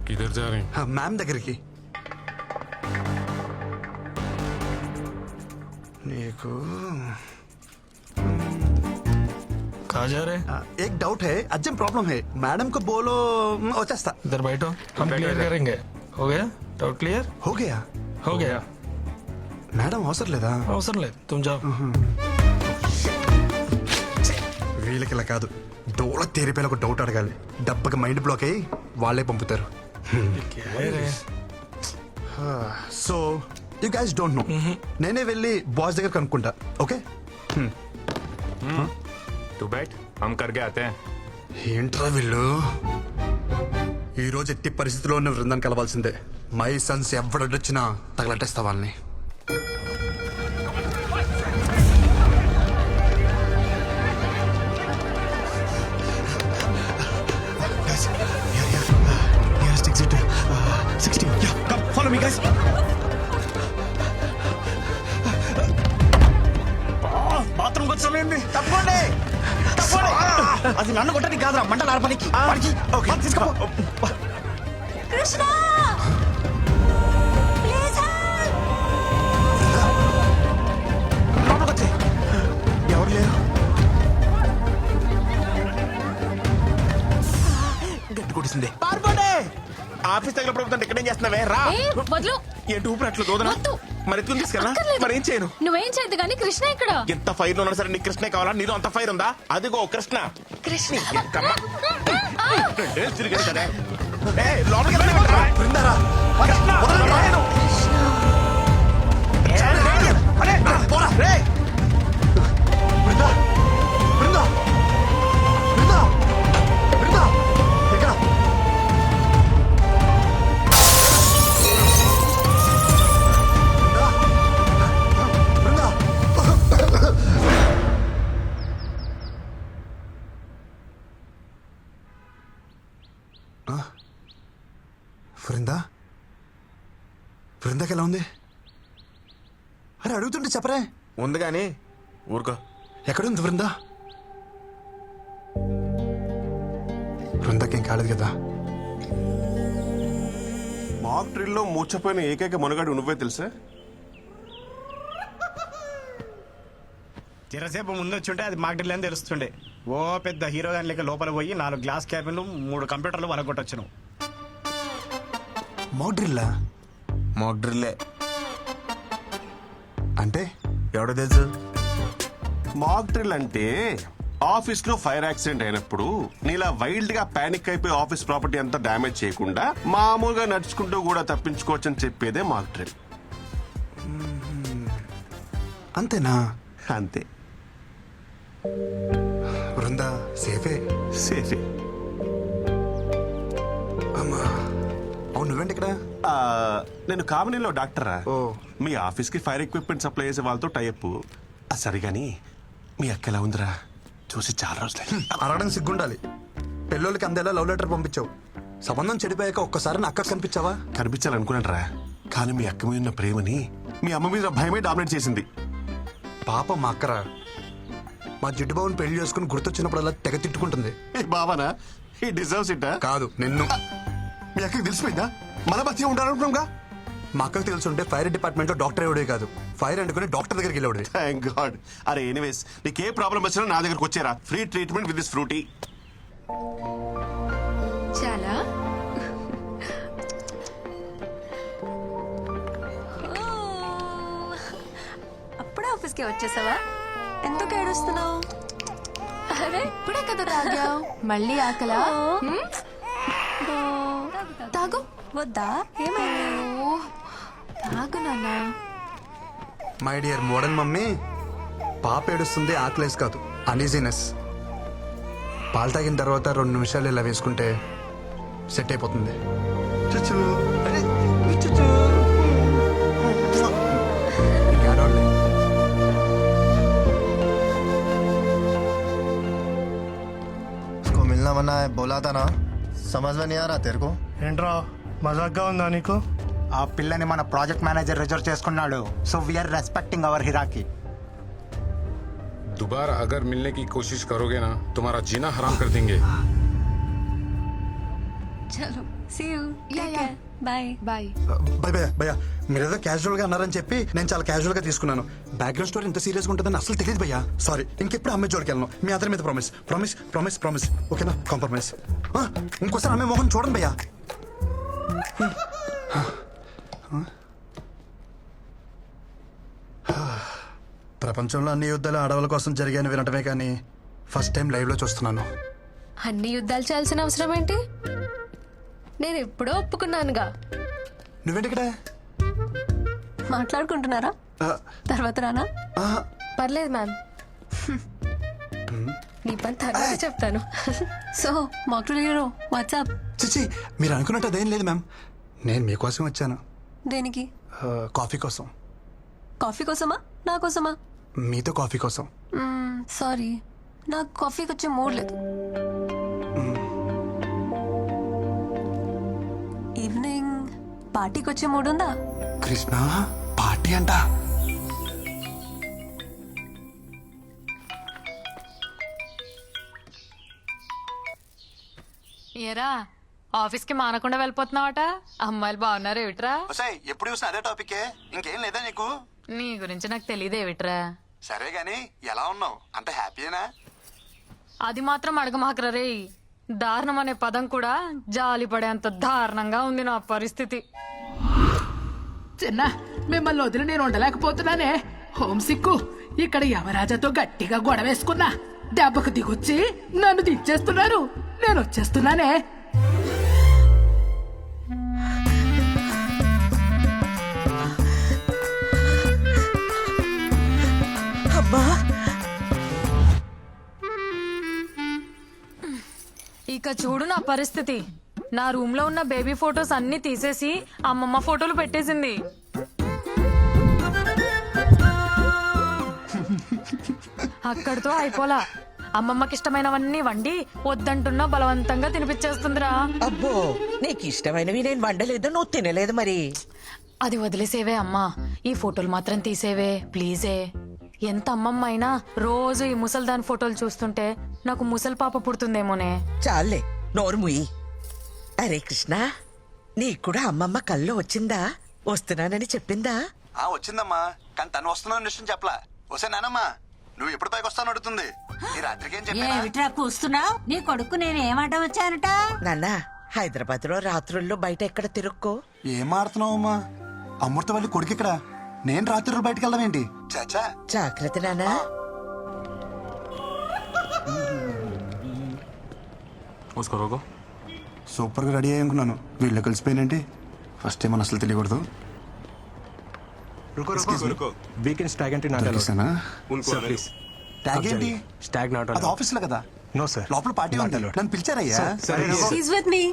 किधर जा रहे हैं? మ్యామ్ దగ్గరికి. నీకు कहाँ जा रहे हैं? एक डाउट है, अर्जेंट प्रॉब्लम है. मैडम को बोलो వచ్చేస్తా. इधर बैठो, हम क्लियर करेंगे. हो गया? Doubt clear? हो गया. हो गया. మేడం అవసరం లేదా? అవసరం లేదు, तुम जाओ. వీళ్ళకి ఇలా కాదు, డోల తేరిపోయిన ఒక డౌట్ అడగాలి. దెబ్బకి మైండ్ బ్లాక్ అయ్యి వాళ్ళే పంపుతారు. क्या है रे? So you guys don't know. నేనే వెళ్ళి బాస్ దగ్గర కనుక్కుంటా. ఓకే? तू बैठ, हम करके आते हैं. ఏంట్రా వీళ్ళు? ఈ రోజు ఎట్టి పరిస్థితిలో ఉన్న బృందాన్ని కలవాల్సిందే. మై సన్స్ ఎవడొచ్చినా తగలట్టేస్తా వాళ్ళని. బాత్రూమ్ వచ్చి తప్పండి. అది నన్ను కొట్టడానికి కాదురా, మంటలు ఆర్పడానికి. తీసుకో. కృష్ణ ప్లీజ్ లోపలికి వచ్చే. ఎవరు లేరు. గట్టి కొట్టింది. పారిపోండి. ఆఫీస్ దగ్గర ప్రభుత్వం ఇక్కడేం చేస్తున్నావే? రా. వదులు. ఏంటి ఊపిరి దోదన? మరి ఎత్తుకుని తీసుకెళ్ళా? మరి ఏం చేయను? నువ్వేం చేయద్దు కానీ కృష్ణ ఇక్కడ. ఎంత ఫైర్ ఉన్నా సరే నీకు కృష్ణ కావాలా? నీలో అంత ఫైర్ ఉందా? అదిగో కృష్ణ. కృష్ణ తిరిగాడు కదా. లోపలికి వెళ్ళమంటారా? బృందారా. కృష్ణ. వదలండి. పోరా. రేయ్. బృందా, బృందా, బృందా, బృందా, ఎక్కడ? బృందా, బృందా, బృందాకి ఎలా ఉంది? అరే అడుగుతుంటే చెప్పరే. ఉంది కానీ ఊరుకో. ఎక్కడుంది బృందా? బృందాకేం కాలేదు కదా? మాక్ డ్రిల్లో మూర్చపోయిన ఏకైక మనుగాడు నువ్వే తెలుసా? చిరసేపు ముందు వచ్చుంటే అది మాకు అని తెలుస్తుండే. ఓ పెద్ద హీరో గాని లెక్క లోపల పోయి 4 గ్లాస్ క్యాబిన్లు 3 కంప్యూటర్లు వలగొట్టొచ్చును. మాక్ డ్రిల్లా? మాక్ డ్రిల్లే. అంటే ఎవడో తెలుసు? మాక్ డ్రిల్ అంటే ఆఫీస్ లో ఫైర్ యాక్సిడెంట్ అయినప్పుడు నీలా వైల్డ్ గా పానిక్ అయిపోయి ఆఫీస్ ప్రాపర్టీ అంతా డ్యామేజ్ చేయకుండా మామూలుగా నడుచుకుంటూ కూడా తప్పించుకోవచ్చు అని చెప్పేదే మాక్ డ్రిల్. అంతేనా? అంతే. బృందా సేఫే. సేఫే. అమ్మా, అవును నువ్వేంటి ఇక్కడ? నేను కామినీలో డాక్టరా. ఓ. మీ ఆఫీస్ కి ఫైర్ ఎక్విప్మెంట్ సప్లై చేసే వాళ్ళతో టైప్. సరిగాని మీ అక్క ఎలా ఉందిరా? చూసి చాలా రోజులు. అరగడం సిగ్గుండాలి. పెళ్ళోళ్ళకి అందేలా లవ్ లెటర్ పంపించావు. సంబంధం చెడిపోయాక ఒక్కసారి నా అక్క కనిపించావా? కనిపించాలనుకున్నాను రా, కానీ మీ అక్క మీద ఉన్న ప్రేమని మీ అమ్మ మీద భయమే డామినేట్ చేసింది. పాప మా అక్కరా. మా జిడ్డు బాబుని పెళ్లి చేసుకుని గుర్తొచ్చినప్పుడల్లా తెగ తిట్టుకుంటుంది. బాబానా ఈ డిజర్వ్స్ ఇట్. కాదు నిన్ను. మీ అక్కకి తెలిసిపోయిందా? మన మధ్య ఉండాలనుకున్నాగా. మా అక్కకు తెలుసుంటే ఫైర్ డిపార్ట్మెంట్ లో డాక్టర్ ఎవడే కాదు, ఫైర్ అంటుకుని డాక్టర్ దగ్గరికి వెళ్ళాడు. Thank God. అరే ఎనీవేస్ నీకు ఏ ప్రాబ్లం వచ్చినా నా దగ్గరకు వచ్చేరా. Free treatment with this Frooti. చాలా అప్పుడే ఆఫీస్కి వచ్చేసావా? ఎందుకు ఏడుస్తున్నావు? అరే ఇప్పుడే కదా తాగావు, మళ్ళీ ఆకలా? తాగు. వద్దా? ఏమైంది? తాగు నాన్న. మై డియర్ మోడర్న్ మమ్మీ, పాప ఏడుస్తుంది ఆకలేసి కాదు, అనీజీనెస్. పాలు తాగిన తర్వాత 2 నిమిషాలు ఇలా వేసుకుంటే సెట్ అయిపోతుంది. చుచ్చు. అరే, చుచ్చు. ఇంకేడోళ్ళే. इसको मिलना मना है, बोला था ना. समझ में नहीं आ रहा तेरे को? ఏంట్రా మజాక్గా ఉందా నీకు? ఆ పిల్లని మన ప్రాజెక్ట్ మేనేజర్ రిజర్వ్ చేసుకున్నాడు. So we're respecting our hierarchy. दोबारा अगर मिलने की कोशिश करोगे ना, तुम्हारा जीना हराम कर देंगे. చలో see you Yeah, yeah. Bye bye భయ భయ భయ మీరేదో క్యాజువల్ గా అన్నారని చెప్పి నేను చాలా క్యాజువల్ గా తీసుకున్నాను. బ్యాక్గ్రౌండ్ స్టోరీ ఇంత సీరియస్ గా ఉంటుందని అసలు తెలియదు భయ్యా. సారీ, ఇంకెప్పుడు అమ్మాయి జోడికి వెళ్ళను. మీ అందరి మీద ప్రామిస్ ప్రామిస్ ప్రామిస్ ప్రామిస్ ఓకేనా? కాంప్రమైజ్. ఇంకోసారి అమ్మాయి మొహం చూడండి భయ్యా. ప్రపంచంలో అన్ని యుద్ధాలు ఆడవాళ్ళ కోసం జరిగాయని వినటమే కానీ ఫస్ట్ టైం లైవ్ లో చూస్తున్నాను. అన్ని యుద్ధాలు చేయాల్సిన అవసరం ఏంటి? నేను ఎప్పుడో ఒప్పుకున్నానుగా. నువ్వేంటి ఇక్కడ? మాట్లాడుకుంటున్నారా? తర్వాత రానా? పర్లేదు మ్యామ్. నీ పని తర్వాత చెప్తాను. సో మాక్టూల్ హీరో వాట్సాప్. చిచి, మీరు అనుకున్నట్టు అదేం లేదు మ్యామ్. నేను మీకోసం వచ్చాను. దేనికి? కాఫీ కోసం. కాఫీ కోసమా నా కోసమా? మీతో కాఫీ కోసం. సారీ, నాకు కాఫీకి వచ్చే మూడ్ లేదు. ఈవినింగ్ పార్టీకి వచ్చే మూడ్ ఉందా? కృష్ణ పార్టీ అంట. ఏరా ఆఫీస్ కి మానకుండా వెళ్ళిపోతున్నావట. అమ్మాయిలు బాగున్నారు ఏమిట్రా? ఎప్పుడు చూసినా అదే టాపిక్, ఇంకేం లేదా నీకు? నీ గురించి నాకు తెలియదు ఏమిట్రా. సరే గాని ఎలా ఉన్నావు? అంత హ్యాపీనా? అది మాత్రం అడగమాకరా రే. దారుణం అనే పదం కూడా జాలి పడేంత దారుణంగా ఉంది నా పరిస్థితి. చిన్న మిమ్మల్ని వదిలి నేను ఉండలేకపోతున్నానే. హోమ్ సిక్కు ఇక్కడ యమరాజాతో గట్టిగా గొడవేసుకున్నా. దెబ్బకు దిగొచ్చి నన్ను దించేస్తున్నారు. నేను వచ్చేస్తున్నానే. ఇక చూడు నా పరిస్థితి. నా రూమ్ లో ఉన్న బేబీ ఫొటోస్ అన్ని తీసేసి అమ్మమ్మ ఫోటోలు పెట్టేసింది. అక్కడితో అయిపోలా. అమ్మమ్మకి ఇష్టమైనవన్నీ వండి వద్దంటున్నా బలవంతంగా తినిపించేస్తుందిరా. అబ్బో, నీకు ఇష్టమైనవి నేను వండలేదు, నువ్వు తినలేదు మరి. అది వదిలేసేవే అమ్మా, ఈ ఫోటోలు మాత్రం తీసేవే ప్లీజే. ఎంత అమ్మమ్మ అయినా రోజు ఈ ముసల్దాన్ ఫోటోలు చూస్తుంటే నాకు ముసలి పాప పుడుతుందేమోనే. చాలే, నోరు ముయ్యి. అరే కృష్ణ, నీకు కూడా అమ్మమ్మ కల్లో వచ్చిందా? వస్తున్నానని చెప్పిందా? వచ్చిందమ్మా, కానీ తను వస్తున్నాను విషయం చెప్పలా. వస్తే నానమ్మా, నువ్వు ఎప్పుడు పైకి వస్తాను అడుగుతుంది. ఈ రాత్రికి ఏం చెప్పా? కూస్తున్నావు? నీ కొడుకు నేను ఏమాట వచ్చానట. నాన్న, హైదరాబాద్ లో రాత్రుల్లో బయట ఎక్కడ తిరుక్కో. ఏం ఆడుతున్నావమ్మా? అమృతవల్లి కొడుకు ఇక్కడ, నేను రాత్రులు బయటకు వెళ్దాం ఏంటి? చాచా జాగ్రత్త నాన్నా. उसको रोको. సూపర్ గా రెడీ అయ్యానుకున్నాను, వీళ్ళు కలిసిపోయినంటే ఫస్ట్ టైం అసలు తెలియకూడదు. Weekend stag entry not allowed. దొరికిస్తానా? Sir, please. ట్యాగ్ ఏంటి? Stag not అది allowed. ఆఫీస్ లో కదా. No sir. లోపల పార్టీ Not ఉంది, allowed. నన్ను పిలిచారయ్యా. Sir, yes. He's with me.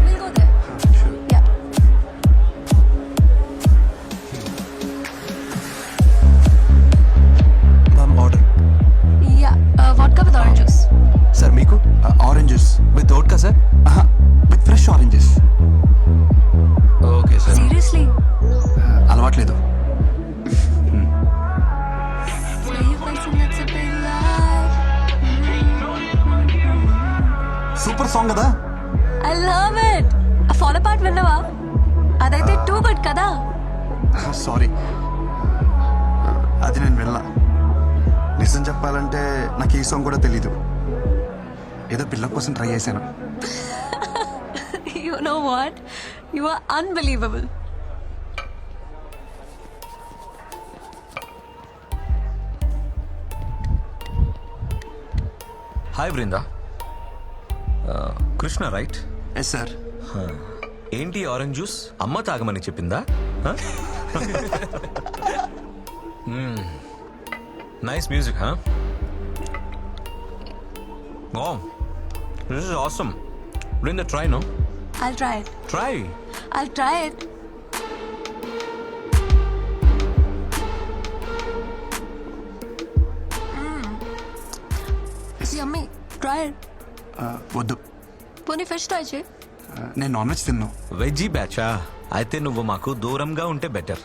We'll go there. Yeah. Order. Yeah. Vodka with orange juice. Sir మీకు ఆరెంజెస్ విత్ ఓట్కా సార్? With fresh oranges. Okay sir. Seriously? అలవాట్లేదు. Super song కదా. I love it. A fall apart విన్నావా? అదైతే too good కదా. Sorry, అది నేను వెళ్ళా. నిజం చెప్పాలంటే నాకు ఈ సాంగ్ కూడా తెలీదు. ఏదో పిల్ల కోసం ట్రై చేశాను. You know what? You are unbelievable. హాయ్ Brinda. Krishna right? Yes sir. ఏంటి ఆరెంజ్ జ్యూస్ అమ్మ తాగమని చెప్పిందా? Nice music. Wow, this is awesome. Bring the try, no? I'll try it. Try I'll try it. It's yummy. Try it. వద్దు. పోనీ fish try చేయి. నేను non veg తిన్నాను. వెజ్జీ బ్యాచా అయితే నువ్వు మాకు దూరంగా ఉంటే బెటర్.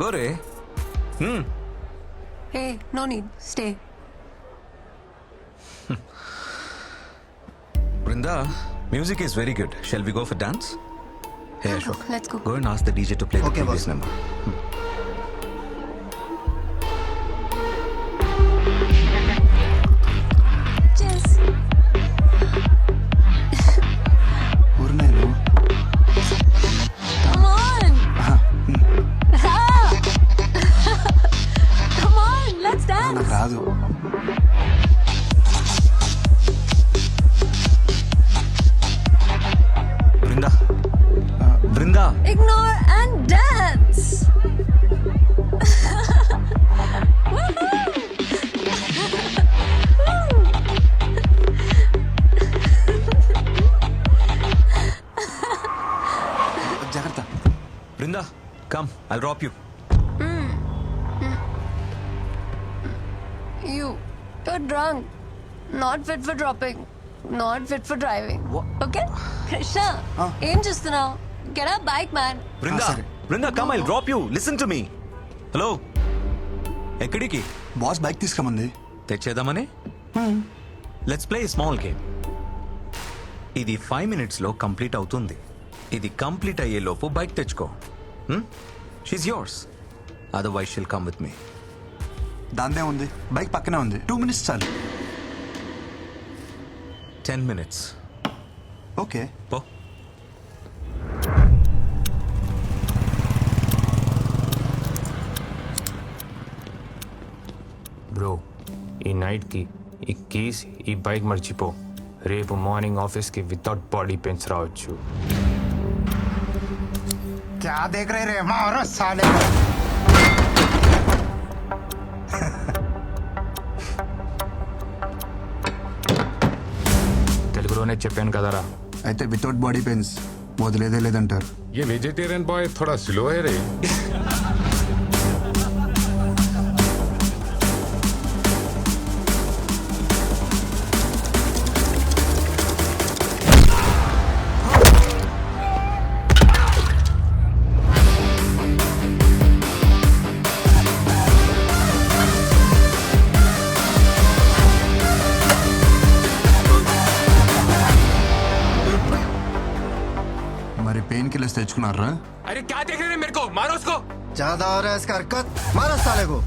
గోరే Hey, no need. Stay. Brinda, music is very good. Shall we go for dance? Hey Ashok, Let's go. Go and ask the DJ to play the Okay, previous boss. Number. Cheers. ఊరినాను. Come on. Ah. Come on, let's dance. నాకు రాదు. Brinda, Brinda, Ignore and dance. జాగ్రత్త. Brinda, come, I'll drop you. You're drunk. Not fit for dropping. Not fit for driving. Okay? Krishna, ఏం చూస్తున్నావు? Get up, bike man. Brinda, సరే. Brinda, come, I'll drop you. Listen to me. Hello, ఎక్కడికి? Boss bike తీసుకురమంది. తెచ్చేద్దామని? Let's play small game. ఇది 5 minutes లో complete అవుతుంది. ఇది కంప్లీట్ అయ్యే లోపు బైక్ తెచ్చుకో. She's yours. Otherwise she'll come with me. దాందే ఉంది, బైక్ పక్కనే ఉంది. 2 minutes చాలు. 10 minutes. ఓకే. పో. బ్రో, ఈ నైట్కి ఈ కీస్ ఈ బైక్ మర్చిపో. రేపు మార్నింగ్ ఆఫీస్కి వితౌట్ బాడీ పెయిన్స్ రావచ్చు. क्या देख रहे रे मारो साले को। తెలుగులోనే చెప్పాను కదరా. అయితే వితౌట్ బాడీ పెయిన్స్ వదిలేదే లేదంటారు. ये वेजिटेरियन बॉय थोड़ा स्लो है रे. మరి పెయిన్ కిల్లర్స్ తెచ్చుకున్నారా? अरे क्या देख रहे हैं मेरे को? मारो उसको. ज्यादा हो रहा है इसका हरकत, मारो साले को.